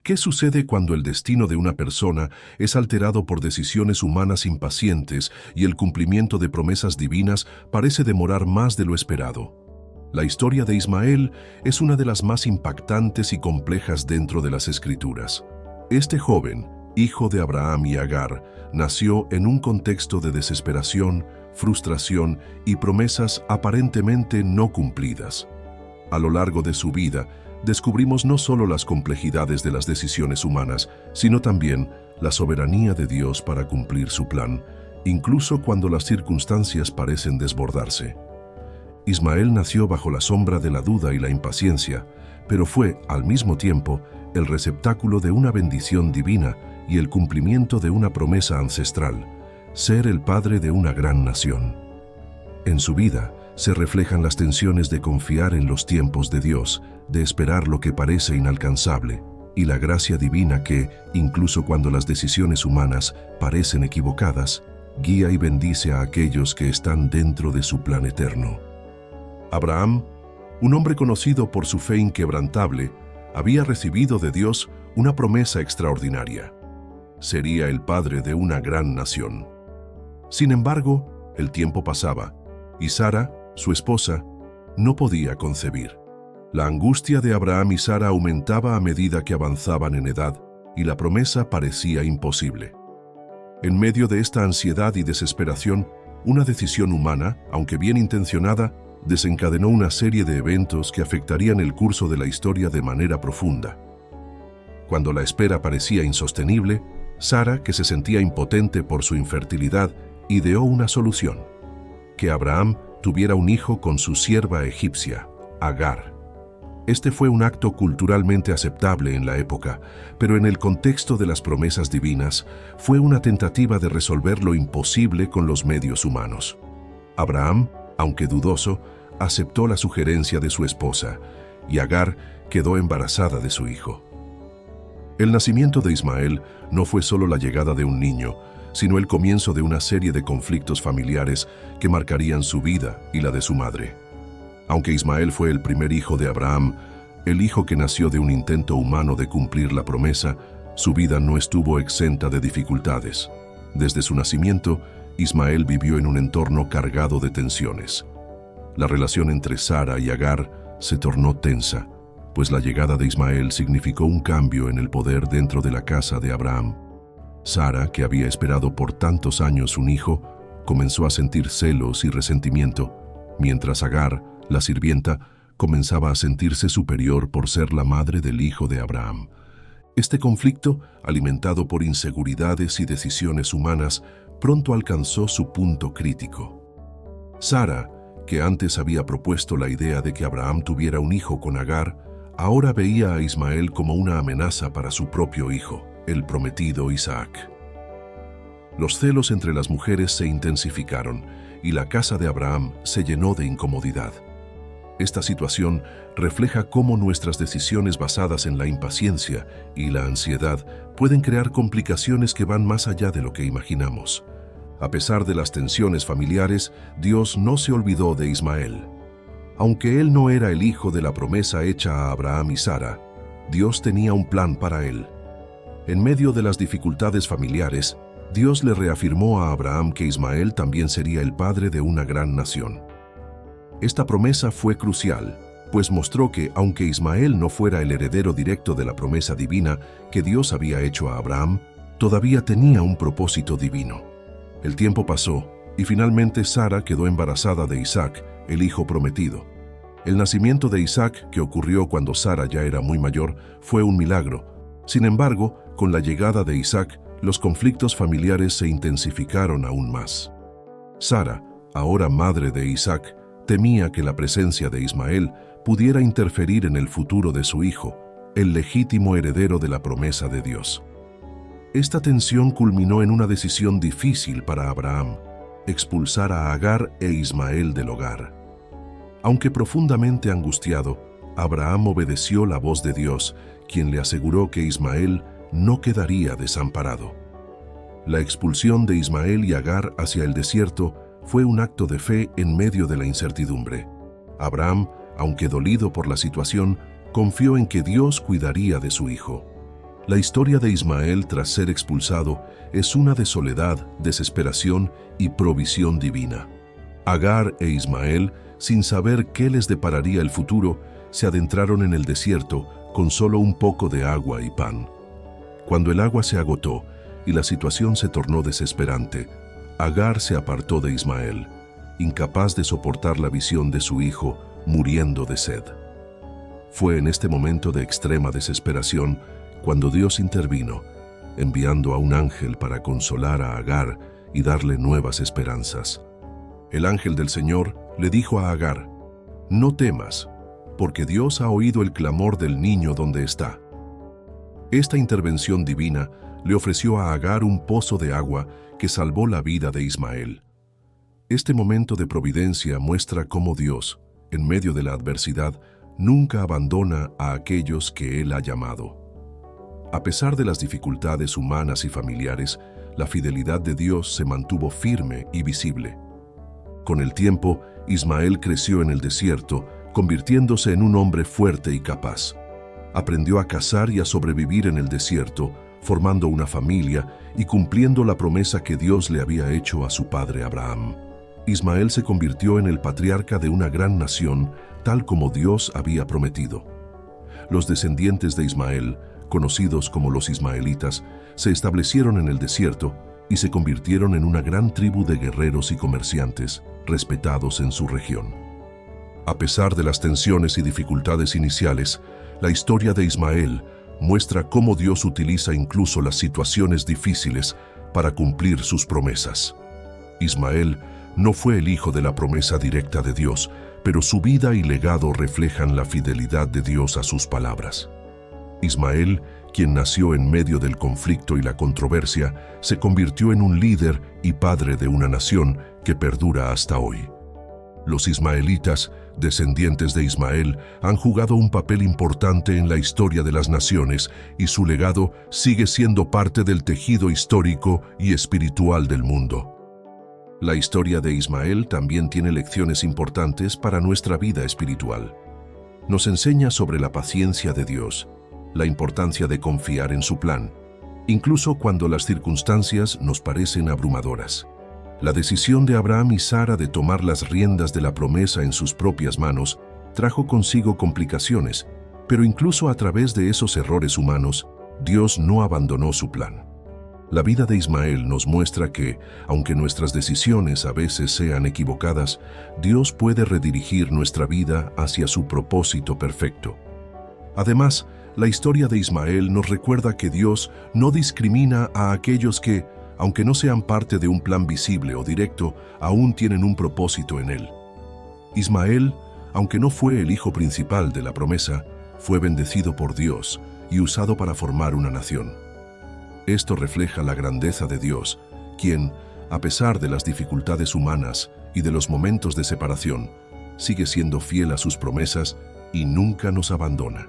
¿Qué sucede cuando el destino de una persona es alterado por decisiones humanas impacientes y el cumplimiento de promesas divinas parece demorar más de lo esperado? La historia de Ismael es una de las más impactantes y complejas dentro de las Escrituras. Este joven, hijo de Abraham y Agar, nació en un contexto de desesperación, frustración y promesas aparentemente no cumplidas. A lo largo de su vida, descubrimos no solo las complejidades de las decisiones humanas, sino también la soberanía de Dios para cumplir su plan, incluso cuando las circunstancias parecen desbordarse. Ismael nació bajo la sombra de la duda y la impaciencia, pero fue, al mismo tiempo, el receptáculo de una bendición divina y el cumplimiento de una promesa ancestral, ser el padre de una gran nación. En su vida se reflejan las tensiones de confiar en los tiempos de Dios, de esperar lo que parece inalcanzable, y la gracia divina que, incluso cuando las decisiones humanas parecen equivocadas, guía y bendice a aquellos que están dentro de su plan eterno. Abraham, un hombre conocido por su fe inquebrantable, había recibido de Dios una promesa extraordinaria. Sería el padre de una gran nación. Sin embargo, el tiempo pasaba, y Sara, su esposa, no podía concebir. La angustia de Abraham y Sara aumentaba a medida que avanzaban en edad, y la promesa parecía imposible. En medio de esta ansiedad y desesperación, una decisión humana, aunque bien intencionada, desencadenó una serie de eventos que afectarían el curso de la historia de manera profunda. Cuando la espera parecía insostenible, Sara, que se sentía impotente por su infertilidad, ideó una solución: que Abraham tuviera un hijo con su sierva egipcia, Agar. Este fue un acto culturalmente aceptable en la época, pero en el contexto de las promesas divinas, fue una tentativa de resolver lo imposible con los medios humanos. Abraham, aunque dudoso, aceptó la sugerencia de su esposa, y Agar quedó embarazada de su hijo. El nacimiento de Ismael no fue solo la llegada de un niño, sino el comienzo de una serie de conflictos familiares que marcarían su vida y la de su madre. Aunque Ismael fue el primer hijo de Abraham, el hijo que nació de un intento humano de cumplir la promesa, su vida no estuvo exenta de dificultades. Desde su nacimiento, Ismael vivió en un entorno cargado de tensiones. La relación entre Sara y Agar se tornó tensa, pues la llegada de Ismael significó un cambio en el poder dentro de la casa de Abraham. Sara, que había esperado por tantos años un hijo, comenzó a sentir celos y resentimiento, mientras Agar, la sirvienta, comenzaba a sentirse superior por ser la madre del hijo de Abraham. Este conflicto, alimentado por inseguridades y decisiones humanas, pronto alcanzó su punto crítico. Sara, que antes había propuesto la idea de que Abraham tuviera un hijo con Agar, ahora veía a Ismael como una amenaza para su propio hijo, el prometido Isaac. Los celos entre las mujeres se intensificaron y la casa de Abraham se llenó de incomodidad. Esta situación refleja cómo nuestras decisiones basadas en la impaciencia y la ansiedad pueden crear complicaciones que van más allá de lo que imaginamos. A pesar de las tensiones familiares, Dios no se olvidó de Ismael. Aunque él no era el hijo de la promesa hecha a Abraham y Sara, Dios tenía un plan para él. En medio de las dificultades familiares, Dios le reafirmó a Abraham que Ismael también sería el padre de una gran nación. Esta promesa fue crucial, pues mostró que, aunque Ismael no fuera el heredero directo de la promesa divina que Dios había hecho a Abraham, todavía tenía un propósito divino. El tiempo pasó, y finalmente Sara quedó embarazada de Isaac, el hijo prometido. El nacimiento de Isaac, que ocurrió cuando Sara ya era muy mayor, fue un milagro. Sin embargo, con la llegada de Isaac, los conflictos familiares se intensificaron aún más. Sara, ahora madre de Isaac, temía que la presencia de Ismael pudiera interferir en el futuro de su hijo, el legítimo heredero de la promesa de Dios. Esta tensión culminó en una decisión difícil para Abraham: expulsar a Agar e Ismael del hogar. Aunque profundamente angustiado, Abraham obedeció la voz de Dios, quien le aseguró que Ismael no quedaría desamparado. La expulsión de Ismael y Agar hacia el desierto fue un acto de fe en medio de la incertidumbre. Abraham, aunque dolido por la situación, confió en que Dios cuidaría de su hijo. La historia de Ismael tras ser expulsado es una de soledad, desesperación y provisión divina. Agar e Ismael, sin saber qué les depararía el futuro, se adentraron en el desierto con solo un poco de agua y pan. Cuando el agua se agotó y la situación se tornó desesperante, Agar se apartó de Ismael, incapaz de soportar la visión de su hijo muriendo de sed. Fue en este momento de extrema desesperación cuando Dios intervino, enviando a un ángel para consolar a Agar y darle nuevas esperanzas. El ángel del Señor le dijo a Agar: «No temas, porque Dios ha oído el clamor del niño donde está». Esta intervención divina le ofreció a Agar un pozo de agua que salvó la vida de Ismael. Este momento de providencia muestra cómo Dios, en medio de la adversidad, nunca abandona a aquellos que Él ha llamado. A pesar de las dificultades humanas y familiares, la fidelidad de Dios se mantuvo firme y visible. Con el tiempo, Ismael creció en el desierto, convirtiéndose en un hombre fuerte y capaz. Aprendió a cazar y a sobrevivir en el desierto, formando una familia y cumpliendo la promesa que Dios le había hecho a su padre Abraham. Ismael se convirtió en el patriarca de una gran nación, tal como Dios había prometido. Los descendientes de Ismael, conocidos como los ismaelitas, se establecieron en el desierto y se convirtieron en una gran tribu de guerreros y comerciantes, respetados en su región. A pesar de las tensiones y dificultades iniciales, la historia de Ismael muestra cómo Dios utiliza incluso las situaciones difíciles para cumplir sus promesas. Ismael no fue el hijo de la promesa directa de Dios, pero su vida y legado reflejan la fidelidad de Dios a sus palabras. Ismael, quien nació en medio del conflicto y la controversia, se convirtió en un líder y padre de una nación que perdura hasta hoy. Los ismaelitas, descendientes de Ismael, han jugado un papel importante en la historia de las naciones y su legado sigue siendo parte del tejido histórico y espiritual del mundo. La historia de Ismael también tiene lecciones importantes para nuestra vida espiritual. Nos enseña sobre la paciencia de Dios, la importancia de confiar en su plan, incluso cuando las circunstancias nos parecen abrumadoras. La decisión de Abraham y Sara de tomar las riendas de la promesa en sus propias manos trajo consigo complicaciones, pero incluso a través de esos errores humanos, Dios no abandonó su plan. La vida de Ismael nos muestra que, aunque nuestras decisiones a veces sean equivocadas, Dios puede redirigir nuestra vida hacia su propósito perfecto. Además, la historia de Ismael nos recuerda que Dios no discrimina a aquellos que, aunque no sean parte de un plan visible o directo, aún tienen un propósito en él. Ismael, aunque no fue el hijo principal de la promesa, fue bendecido por Dios y usado para formar una nación. Esto refleja la grandeza de Dios, quien, a pesar de las dificultades humanas y de los momentos de separación, sigue siendo fiel a sus promesas y nunca nos abandona.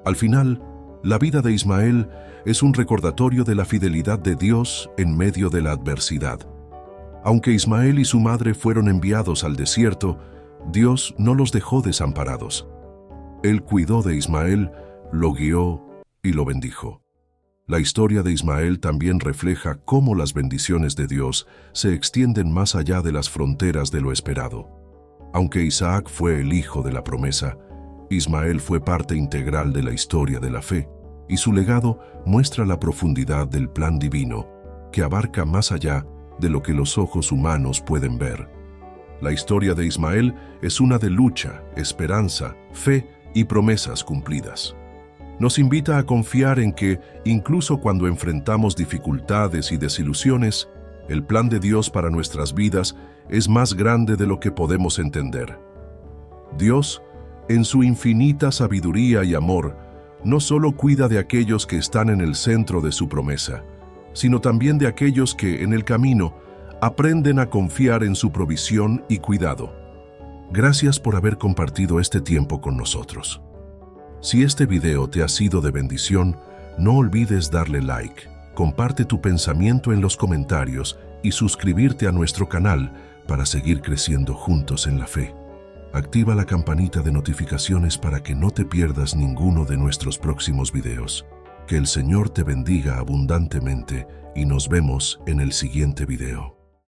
Al final, la vida de Ismael es un recordatorio de la fidelidad de Dios en medio de la adversidad. Aunque Ismael y su madre fueron enviados al desierto, Dios no los dejó desamparados. Él cuidó de Ismael, lo guió y lo bendijo. La historia de Ismael también refleja cómo las bendiciones de Dios se extienden más allá de las fronteras de lo esperado. Aunque Isaac fue el hijo de la promesa, Ismael fue parte integral de la historia de la fe, y su legado muestra la profundidad del plan divino, que abarca más allá de lo que los ojos humanos pueden ver. La historia de Ismael es una de lucha, esperanza, fe y promesas cumplidas. Nos invita a confiar en que, incluso cuando enfrentamos dificultades y desilusiones, el plan de Dios para nuestras vidas es más grande de lo que podemos entender. Dios, en su infinita sabiduría y amor, no solo cuida de aquellos que están en el centro de su promesa, sino también de aquellos que, en el camino, aprenden a confiar en su provisión y cuidado. Gracias por haber compartido este tiempo con nosotros. Si este video te ha sido de bendición, no olvides darle like, comparte tu pensamiento en los comentarios y suscribirte a nuestro canal para seguir creciendo juntos en la fe. Activa la campanita de notificaciones para que no te pierdas ninguno de nuestros próximos videos. Que el Señor te bendiga abundantemente y nos vemos en el siguiente video.